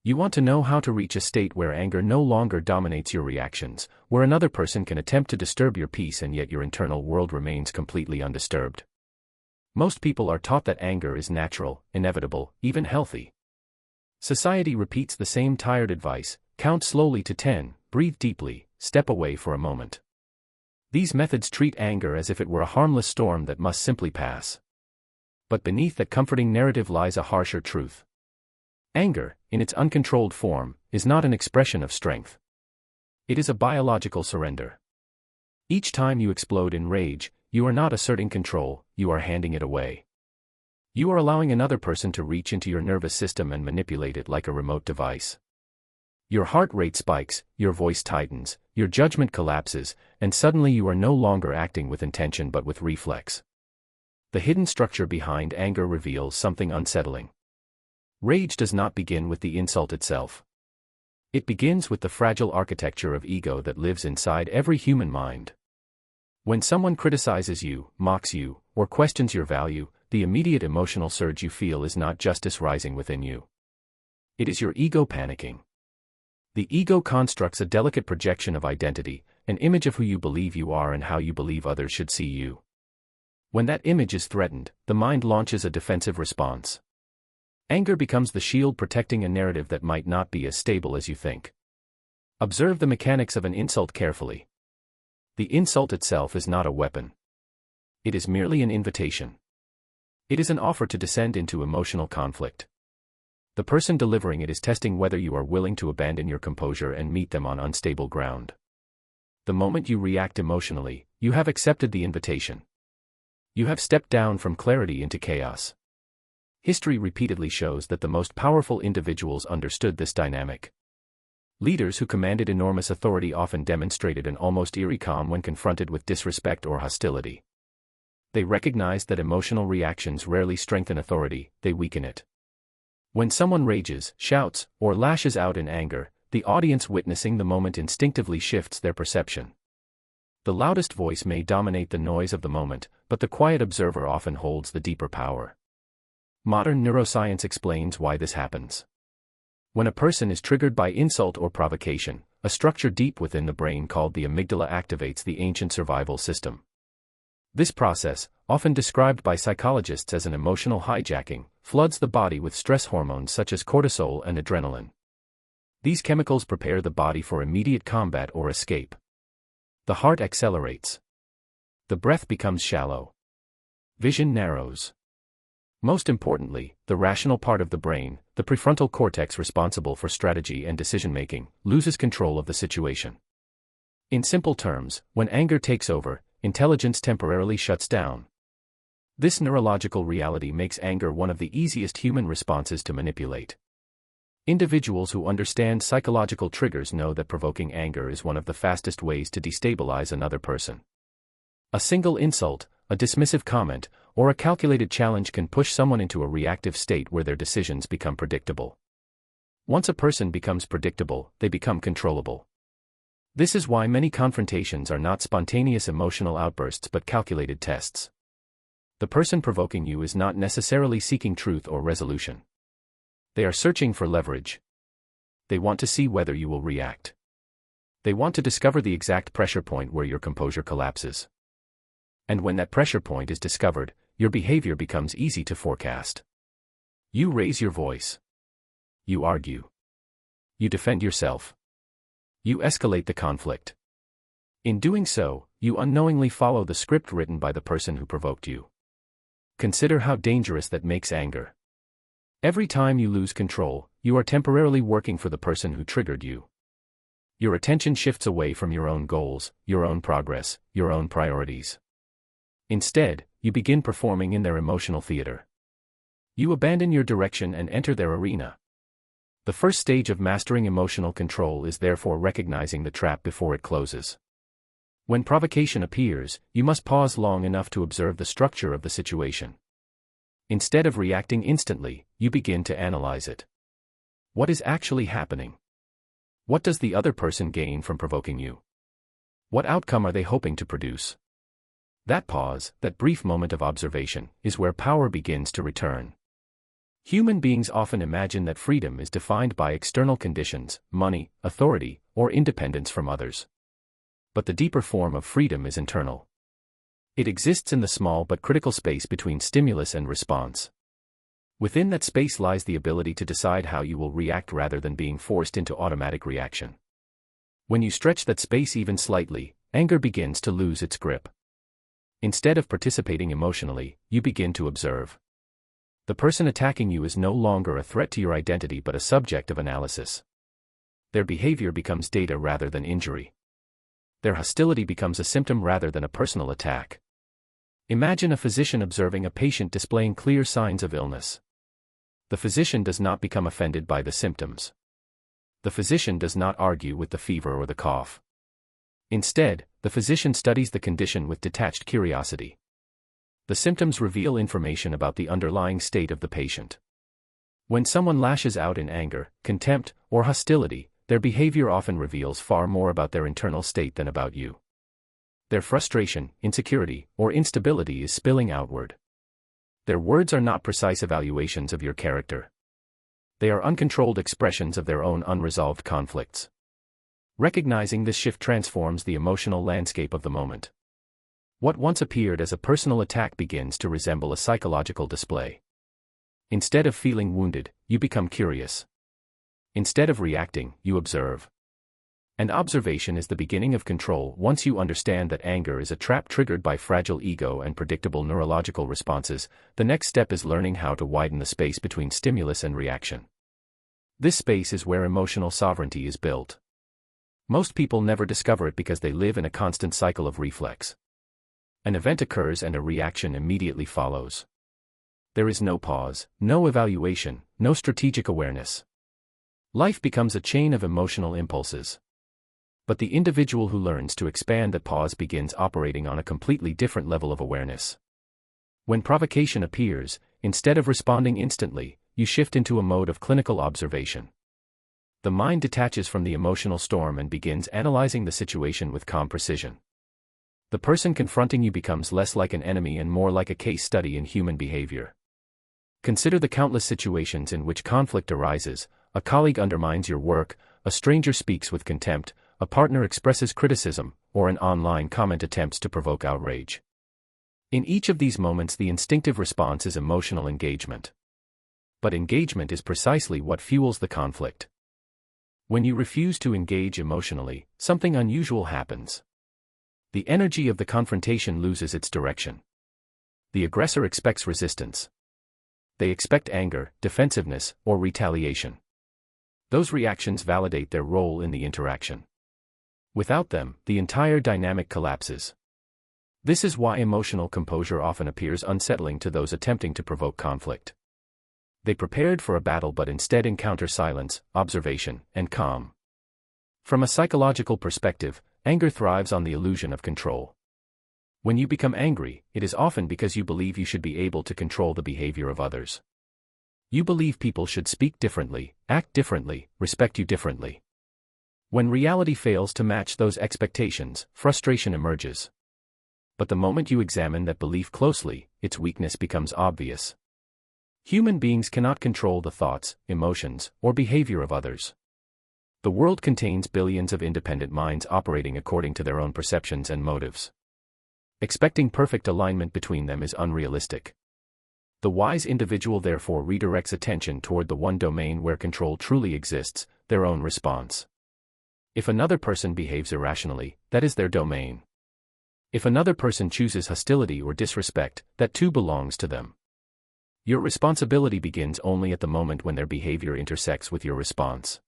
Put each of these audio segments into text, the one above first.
You want to know how to reach a state where anger no longer dominates your reactions, where another person can attempt to disturb your peace and yet your internal world remains completely undisturbed. Most people are taught that anger is natural, inevitable, even healthy. Society repeats the same tired advice: count slowly to 10, breathe deeply, step away for a moment. These methods treat anger as if it were a harmless storm that must simply pass. But beneath that comforting narrative lies a harsher truth. Anger, in its uncontrolled form, is not an expression of strength. It is a biological surrender. Each time you explode in rage, you are not asserting control, you are handing it away. You are allowing another person to reach into your nervous system and manipulate it like a remote device. Your heart rate spikes, your voice tightens, your judgment collapses, and suddenly you are no longer acting with intention but with reflex. The hidden structure behind anger reveals something unsettling. Rage does not begin with the insult itself. It begins with the fragile architecture of ego that lives inside every human mind. When someone criticizes you, mocks you, or questions your value, the immediate emotional surge you feel is not justice rising within you. It is your ego panicking. The ego constructs a delicate projection of identity, an image of who you believe you are and how you believe others should see you. When that image is threatened, the mind launches a defensive response. Anger becomes the shield protecting a narrative that might not be as stable as you think. Observe the mechanics of an insult carefully. The insult itself is not a weapon. It is merely an invitation. It is an offer to descend into emotional conflict. The person delivering it is testing whether you are willing to abandon your composure and meet them on unstable ground. The moment you react emotionally, you have accepted the invitation. You have stepped down from clarity into chaos. History repeatedly shows that the most powerful individuals understood this dynamic. Leaders who commanded enormous authority often demonstrated an almost eerie calm when confronted with disrespect or hostility. They recognized that emotional reactions rarely strengthen authority, they weaken it. When someone rages, shouts, or lashes out in anger, the audience witnessing the moment instinctively shifts their perception. The loudest voice may dominate the noise of the moment, but the quiet observer often holds the deeper power. Modern neuroscience explains why this happens. When a person is triggered by insult or provocation, a structure deep within the brain called the amygdala activates the ancient survival system. This process, often described by psychologists as an emotional hijacking, floods the body with stress hormones such as cortisol and adrenaline. These chemicals prepare the body for immediate combat or escape. The heart accelerates. The breath becomes shallow. Vision narrows. Most importantly, the rational part of the brain, the prefrontal cortex responsible for strategy and decision-making, loses control of the situation. In simple terms, when anger takes over, intelligence temporarily shuts down. This neurological reality makes anger one of the easiest human responses to manipulate. Individuals who understand psychological triggers know that provoking anger is one of the fastest ways to destabilize another person. A single insult, a dismissive comment, or a calculated challenge can push someone into a reactive state where their decisions become predictable. Once a person becomes predictable, they become controllable. This is why many confrontations are not spontaneous emotional outbursts but calculated tests. The person provoking you is not necessarily seeking truth or resolution. They are searching for leverage. They want to see whether you will react. They want to discover the exact pressure point where your composure collapses. And when that pressure point is discovered, your behavior becomes easy to forecast. You raise your voice. You argue. You defend yourself. You escalate the conflict. In doing so, you unknowingly follow the script written by the person who provoked you. Consider how dangerous that makes anger. Every time you lose control, you are temporarily working for the person who triggered you. Your attention shifts away from your own goals, your own progress, your own priorities. Instead, you begin performing in their emotional theater. You abandon your direction and enter their arena. The first stage of mastering emotional control is therefore recognizing the trap before it closes. When provocation appears, you must pause long enough to observe the structure of the situation. Instead of reacting instantly, you begin to analyze it. What is actually happening? What does the other person gain from provoking you? What outcome are they hoping to produce? That pause, that brief moment of observation, is where power begins to return. Human beings often imagine that freedom is defined by external conditions, money, authority, or independence from others. But the deeper form of freedom is internal. It exists in the small but critical space between stimulus and response. Within that space lies the ability to decide how you will react rather than being forced into automatic reaction. When you stretch that space even slightly, anger begins to lose its grip. Instead of participating emotionally, you begin to observe. The person attacking you is no longer a threat to your identity but a subject of analysis. Their behavior becomes data rather than injury. Their hostility becomes a symptom rather than a personal attack. Imagine a physician observing a patient displaying clear signs of illness. The physician does not become offended by the symptoms. The physician does not argue with the fever or the cough. Instead, the physician studies the condition with detached curiosity. The symptoms reveal information about the underlying state of the patient. When someone lashes out in anger, contempt, or hostility, their behavior often reveals far more about their internal state than about you. Their frustration, insecurity, or instability is spilling outward. Their words are not precise evaluations of your character. They are uncontrolled expressions of their own unresolved conflicts. Recognizing this shift transforms the emotional landscape of the moment. What once appeared as a personal attack begins to resemble a psychological display. Instead of feeling wounded, you become curious. Instead of reacting, you observe. And observation is the beginning of control. Once you understand that anger is a trap triggered by fragile ego and predictable neurological responses, the next step is learning how to widen the space between stimulus and reaction. This space is where emotional sovereignty is built. Most people never discover it because they live in a constant cycle of reflex. An event occurs and a reaction immediately follows. There is no pause, no evaluation, no strategic awareness. Life becomes a chain of emotional impulses. But the individual who learns to expand that pause begins operating on a completely different level of awareness. When provocation appears, instead of responding instantly, you shift into a mode of clinical observation. The mind detaches from the emotional storm and begins analyzing the situation with calm precision. The person confronting you becomes less like an enemy and more like a case study in human behavior. Consider the countless situations in which conflict arises. A colleague undermines your work, a stranger speaks with contempt, a partner expresses criticism, or an online comment attempts to provoke outrage. In each of these moments, the instinctive response is emotional engagement. But engagement is precisely what fuels the conflict. When you refuse to engage emotionally, something unusual happens. The energy of the confrontation loses its direction. The aggressor expects resistance. They expect anger, defensiveness, or retaliation. Those reactions validate their role in the interaction. Without them, the entire dynamic collapses. This is why emotional composure often appears unsettling to those attempting to provoke conflict. They prepared for a battle but instead encounter silence, observation, and calm. From a psychological perspective, anger thrives on the illusion of control. When you become angry, it is often because you believe you should be able to control the behavior of others. You believe people should speak differently, act differently, respect you differently. When reality fails to match those expectations, frustration emerges. But the moment you examine that belief closely, its weakness becomes obvious. Human beings cannot control the thoughts, emotions, or behavior of others. The world contains billions of independent minds operating according to their own perceptions and motives. Expecting perfect alignment between them is unrealistic. The wise individual therefore redirects attention toward the one domain where control truly exists, their own response. If another person behaves irrationally, that is their domain. If another person chooses hostility or disrespect, that too belongs to them. Your responsibility begins only at the moment when their behavior intersects with your response.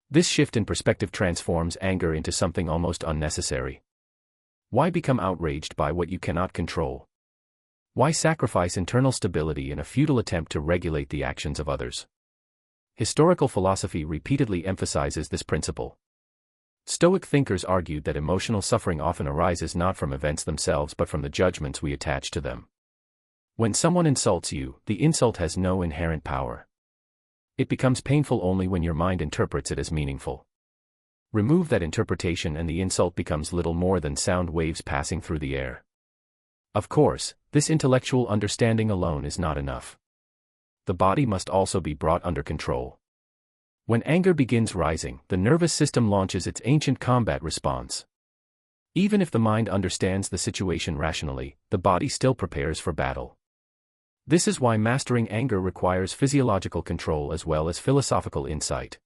This shift in perspective transforms anger into something almost unnecessary. Why become outraged by what you cannot control? Why sacrifice internal stability in a futile attempt to regulate the actions of others? Historical philosophy repeatedly emphasizes this principle. Stoic thinkers argued that emotional suffering often arises not from events themselves but from the judgments we attach to them. When someone insults you, the insult has no inherent power. It becomes painful only when your mind interprets it as meaningful. Remove that interpretation and the insult becomes little more than sound waves passing through the air. Of course, this intellectual understanding alone is not enough. the body must also be brought under control. When anger begins rising, the nervous system launches its ancient combat response. Even if the mind understands the situation rationally, the body still prepares for battle. This is why mastering anger requires physiological control as well as philosophical insight.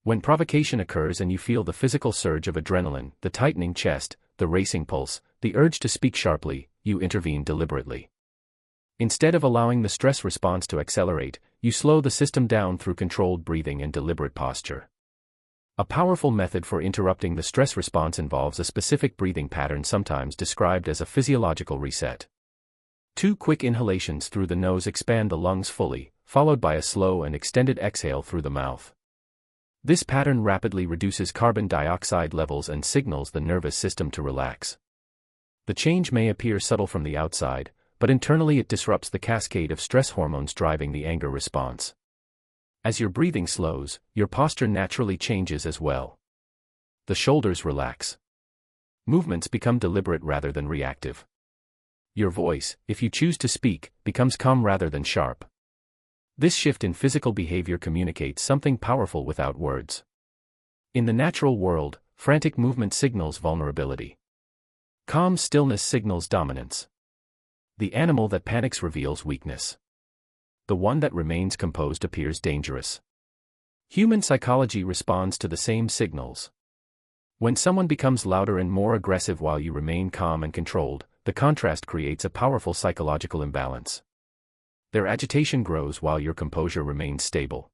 When provocation occurs and you feel the physical surge of adrenaline, the tightening chest, the racing pulse, the urge to speak sharply, you intervene deliberately. Instead of allowing the stress response to accelerate, you slow the system down through controlled breathing and deliberate posture. A powerful method for interrupting the stress response involves a specific breathing pattern sometimes described as a physiological reset. 2 quick inhalations through the nose expand the lungs fully, followed by a slow and extended exhale through the mouth. This pattern rapidly reduces carbon dioxide levels and signals the nervous system to relax. The change may appear subtle from the outside, but internally it disrupts the cascade of stress hormones driving the anger response. As your breathing slows, your posture naturally changes as well. The shoulders relax. Movements become deliberate rather than reactive. Your voice, if you choose to speak, becomes calm rather than sharp. This shift in physical behavior communicates something powerful without words. In the natural world, frantic movement signals vulnerability. Calm stillness signals dominance. The animal that panics reveals weakness. The one that remains composed appears dangerous. Human psychology responds to the same signals. When someone becomes louder and more aggressive while you remain calm and controlled, the contrast creates a powerful psychological imbalance. Their agitation grows while your composure remains stable.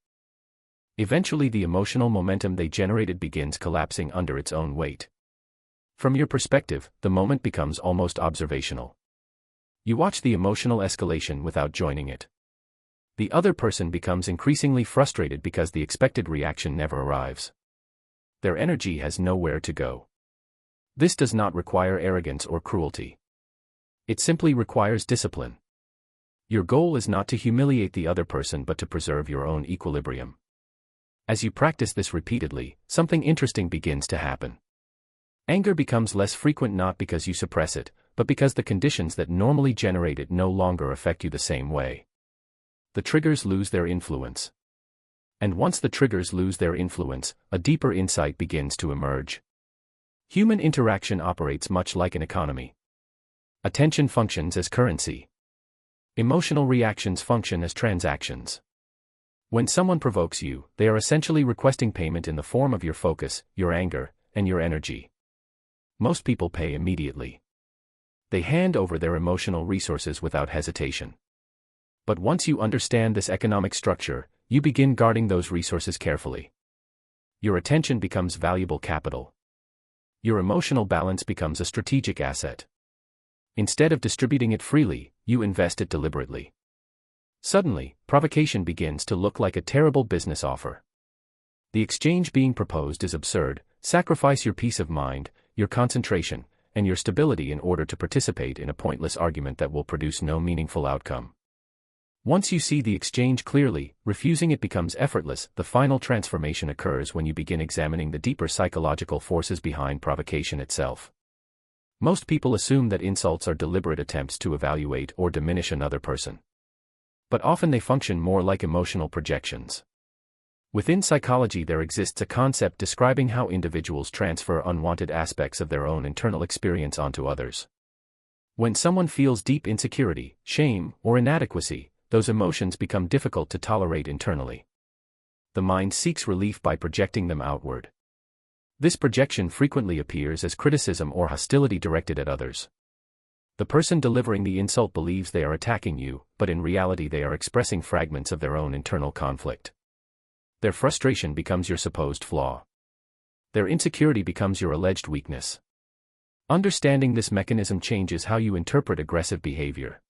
Eventually the emotional momentum they generated begins collapsing under its own weight. From your perspective, the moment becomes almost observational. You watch the emotional escalation without joining it. The other person becomes increasingly frustrated because the expected reaction never arrives. Their energy has nowhere to go. This does not require arrogance or cruelty. It simply requires discipline. Your goal is not to humiliate the other person but to preserve your own equilibrium. As you practice this repeatedly, something interesting begins to happen. Anger becomes less frequent not because you suppress it, but because the conditions that normally generate it no longer affect you the same way. The triggers lose their influence. And once the triggers lose their influence, a deeper insight begins to emerge. Human interaction operates much like an economy. Attention functions as currency. Emotional reactions function as transactions. When someone provokes you, they are essentially requesting payment in the form of your focus, your anger, and your energy. Most people pay immediately. They hand over their emotional resources without hesitation. But once you understand this economic structure, you begin guarding those resources carefully. Your attention becomes valuable capital. Your emotional balance becomes a strategic asset. Instead of distributing it freely, you invest it deliberately. Suddenly, provocation begins to look like a terrible business offer. The exchange being proposed is absurd. Sacrifice your peace of mind, your concentration, and your stability in order to participate in a pointless argument that will produce no meaningful outcome. Once you see the exchange clearly, refusing it becomes effortless. The final transformation occurs when you begin examining the deeper psychological forces behind provocation itself. Most people assume that insults are deliberate attempts to evaluate or diminish another person. But often they function more like emotional projections. Within psychology there exists a concept describing how individuals transfer unwanted aspects of their own internal experience onto others. When someone feels deep insecurity, shame, or inadequacy, those emotions become difficult to tolerate internally. The mind seeks relief by projecting them outward. This projection frequently appears as criticism or hostility directed at others. The person delivering the insult believes they are attacking you, but in reality they are expressing fragments of their own internal conflict. Their frustration becomes your supposed flaw. Their insecurity becomes your alleged weakness. Understanding this mechanism changes how you interpret aggressive behavior.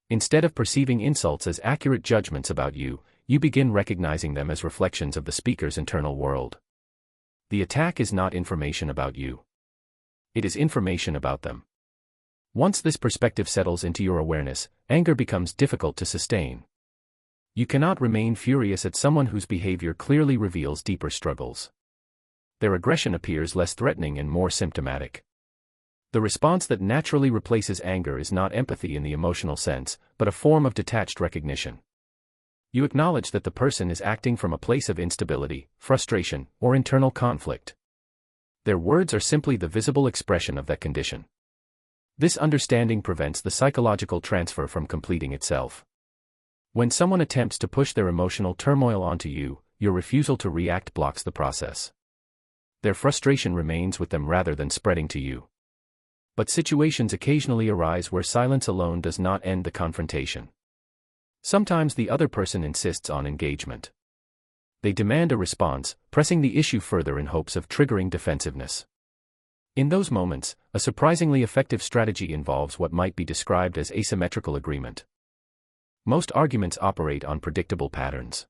Instead of perceiving insults as accurate judgments about you, you begin recognizing them as reflections of the speaker's internal world. The attack is not information about you. It is information about them. Once this perspective settles into your awareness, anger becomes difficult to sustain. You cannot remain furious at someone whose behavior clearly reveals deeper struggles. Their aggression appears less threatening and more symptomatic. The response that naturally replaces anger is not empathy in the emotional sense, but a form of detached recognition. You acknowledge that the person is acting from a place of instability, frustration, or internal conflict. Their words are simply the visible expression of that condition. This understanding prevents the psychological transfer from completing itself. When someone attempts to push their emotional turmoil onto you, your refusal to react blocks the process. Their frustration remains with them rather than spreading to you. But situations occasionally arise where silence alone does not end the confrontation. Sometimes the other person insists on engagement. They demand a response, pressing the issue further in hopes of triggering defensiveness. In those moments, a surprisingly effective strategy involves what might be described as asymmetrical agreement. Most arguments operate on predictable patterns.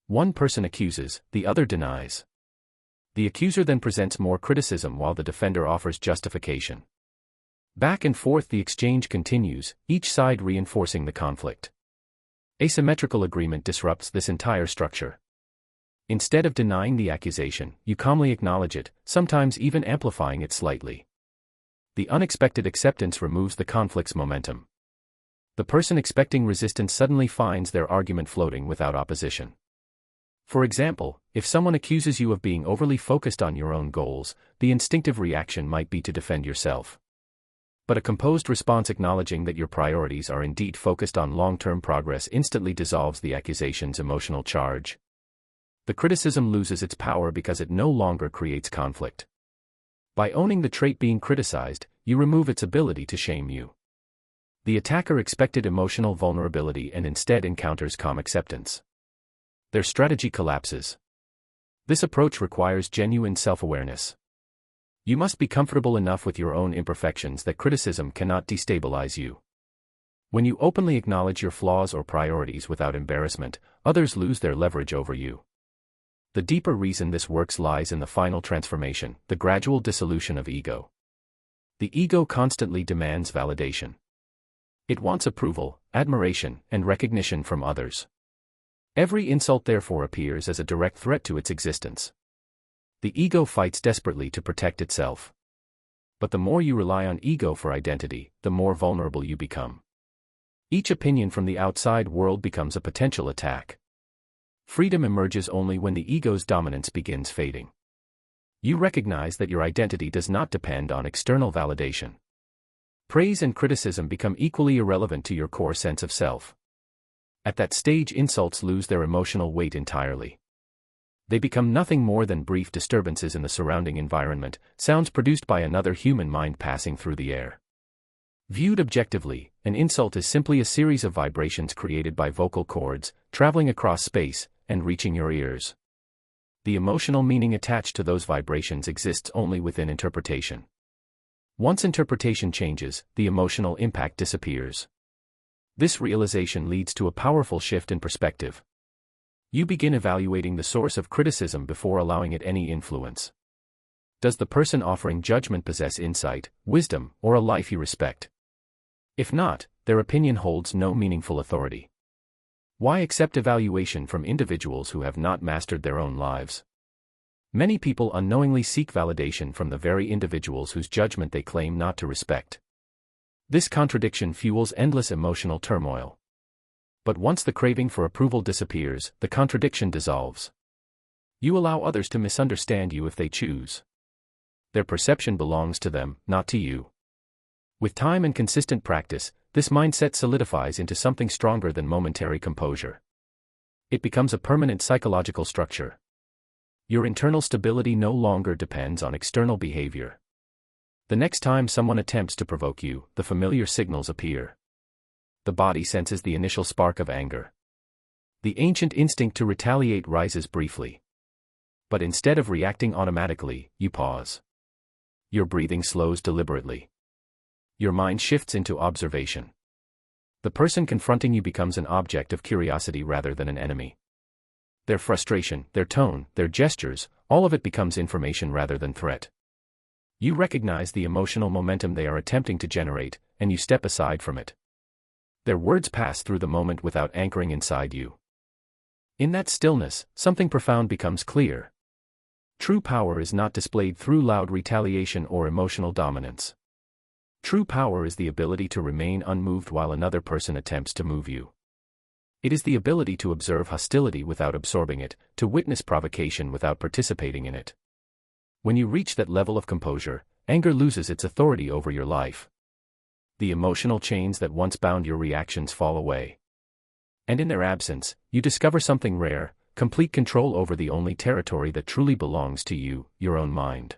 One person accuses, the other denies. The accuser then presents more criticism while the defender offers justification. Back and forth the exchange continues, each side reinforcing the conflict. Asymmetrical agreement disrupts this entire structure. Instead of denying the accusation, you calmly acknowledge it, sometimes even amplifying it slightly. The unexpected acceptance removes the conflict's momentum. The person expecting resistance suddenly finds their argument floating without opposition. For example, if someone accuses you of being overly focused on your own goals, the instinctive reaction might be to defend yourself. But a composed response acknowledging that your priorities are indeed focused on long-term progress instantly dissolves the accusation's emotional charge. The criticism loses its power because it no longer creates conflict. By owning the trait being criticized, you remove its ability to shame you. The attacker expected emotional vulnerability and instead encounters calm acceptance. Their strategy collapses. This approach requires genuine self-awareness. You must be comfortable enough with your own imperfections that criticism cannot destabilize you. When you openly acknowledge your flaws or priorities without embarrassment, others lose their leverage over you. The deeper reason this works lies in the final transformation, the gradual dissolution of ego. The ego constantly demands validation. It wants approval, admiration, and recognition from others. Every insult therefore appears as a direct threat to its existence. The ego fights desperately to protect itself. But the more you rely on ego for identity, the more vulnerable you become. Each opinion from the outside world becomes a potential attack. Freedom emerges only when the ego's dominance begins fading. You recognize that your identity does not depend on external validation. Praise and criticism become equally irrelevant to your core sense of self. At that stage, insults lose their emotional weight entirely. They become nothing more than brief disturbances in the surrounding environment, sounds produced by another human mind passing through the air. Viewed objectively, an insult is simply a series of vibrations created by vocal cords, traveling across space, and reaching your ears. The emotional meaning attached to those vibrations exists only within interpretation. Once interpretation changes, the emotional impact disappears. This realization leads to a powerful shift in perspective. You begin evaluating the source of criticism before allowing it any influence. Does the person offering judgment possess insight, wisdom, or a life you respect? If not, their opinion holds no meaningful authority. Why accept evaluation from individuals who have not mastered their own lives? Many people unknowingly seek validation from the very individuals whose judgment they claim not to respect. This contradiction fuels endless emotional turmoil. But once the craving for approval disappears, the contradiction dissolves. You allow others to misunderstand you if they choose. Their perception belongs to them, not to you. With time and consistent practice, this mindset solidifies into something stronger than momentary composure. It becomes a permanent psychological structure. Your internal stability no longer depends on external behavior. The next time someone attempts to provoke you, the familiar signals appear. The body senses the initial spark of anger. The ancient instinct to retaliate rises briefly. But instead of reacting automatically, you pause. Your breathing slows deliberately. Your mind shifts into observation. The person confronting you becomes an object of curiosity rather than an enemy. Their frustration, their tone, their gestures, all of it becomes information rather than threat. You recognize the emotional momentum they are attempting to generate, and you step aside from it. Their words pass through the moment without anchoring inside you. In that stillness, something profound becomes clear. True power is not displayed through loud retaliation or emotional dominance. True power is the ability to remain unmoved while another person attempts to move you. It is the ability to observe hostility without absorbing it, to witness provocation without participating in it. When you reach that level of composure, anger loses its authority over your life. The emotional chains that once bound your reactions fall away. And in their absence, you discover something rare, complete control over the only territory that truly belongs to you, your own mind.